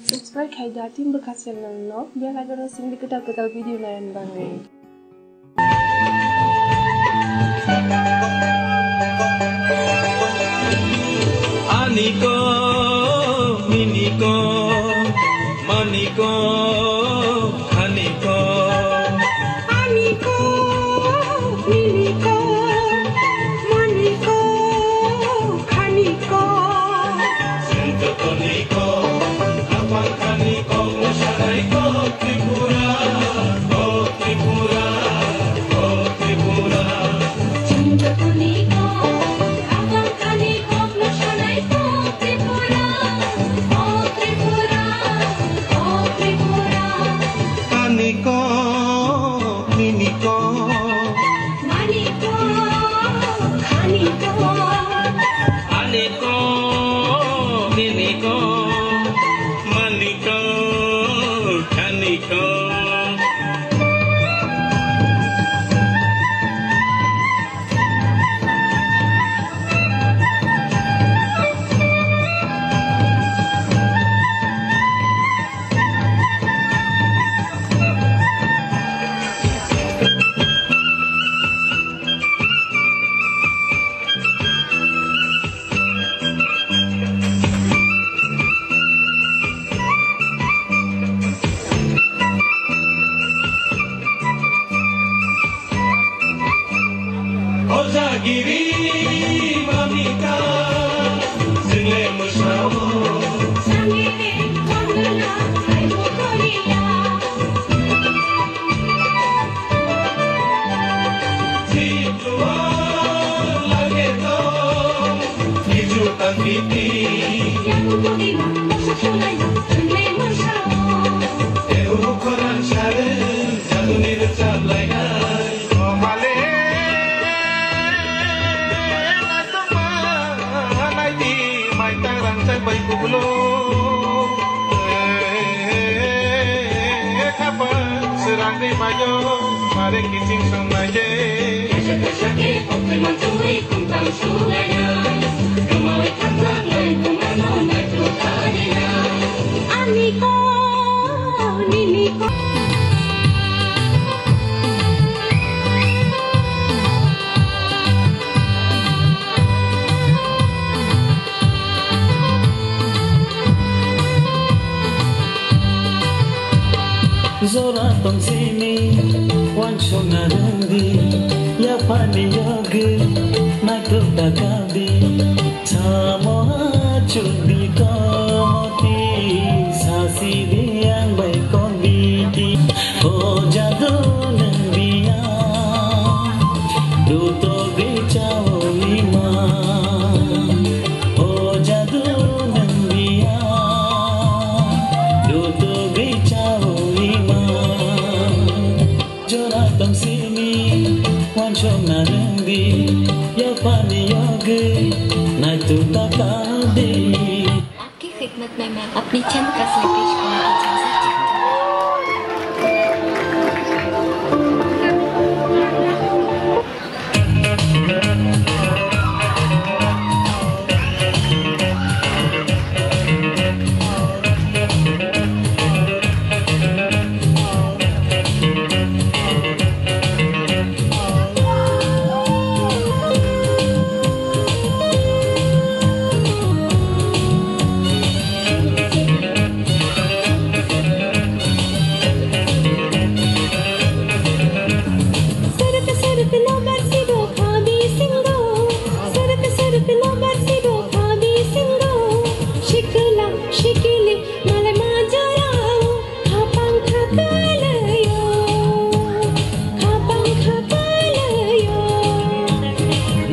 Subscribe Haida Tim bekas channel no biar ada racing di ketal-ketal video lain bang. Aniko, Miniko, Maniko, Haniko. Aniko, Miniko, Maniko, Haniko. Sinto Toniko, Abang Haniko, Musaraiko, Tripura, oh Tripura, oh Tripura. Sinto Toniko, Abang Haniko, Musaraiko, Tripura, oh Tripura, oh Tripura. Aniko, Miniko, Maniko, Haniko. Aniko, Miniko, Maniko, Haniko. Ozagiri mamita sile musao Sangire kongla aibo korila. Situa lage to hiju tangkiti Yang terima sesuai sangre musao. ukuran share jadu nircap lainai male latama naiti mai tarang sai bai kubulo kapan serang di mayo mare kicing sungai Sakit oke mancui kuntang sulanya. Kemauan tangan lain kumano maju tadinya. Aniko, Niniko. Zora tong sini wan shona randi ya pani yogi na kurta kadi chamo chudi komoti sasi diang bai kongiti o jadu nambia duto bichao lima o jadu nambia duto bichao Jora tong sini wan shona randi ya pani yogi na kurta kadi आपकी खिदमत में मैं अपनी चंद गज़लें पेश करने की इजाज़त चाहती हूँ।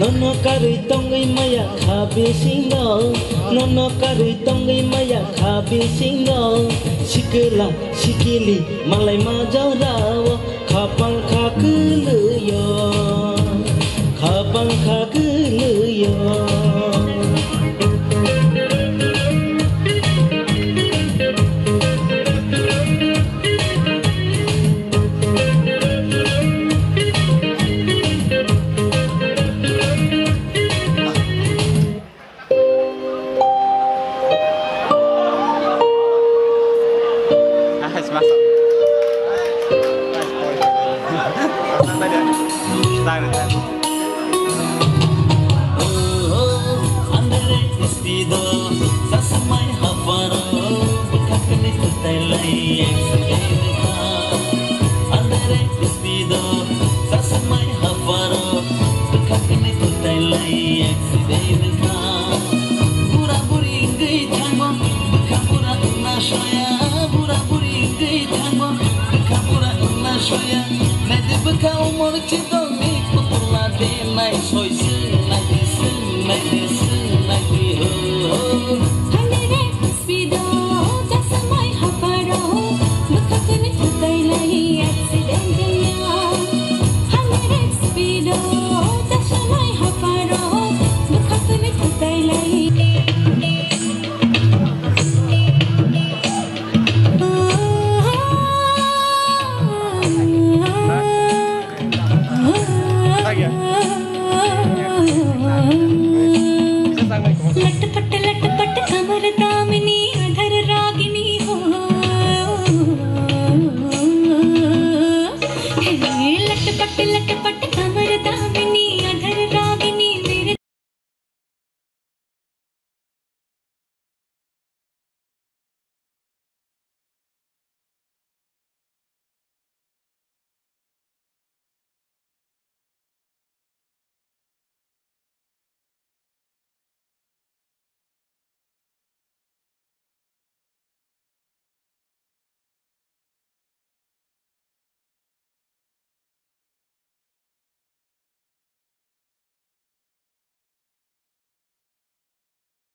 Nono kari tongai maya khabi singo Nono kari tongai maya khabi singo Shikila shikili malai majau rawa Khapang khakuluyo Khapang khakuluyo Soy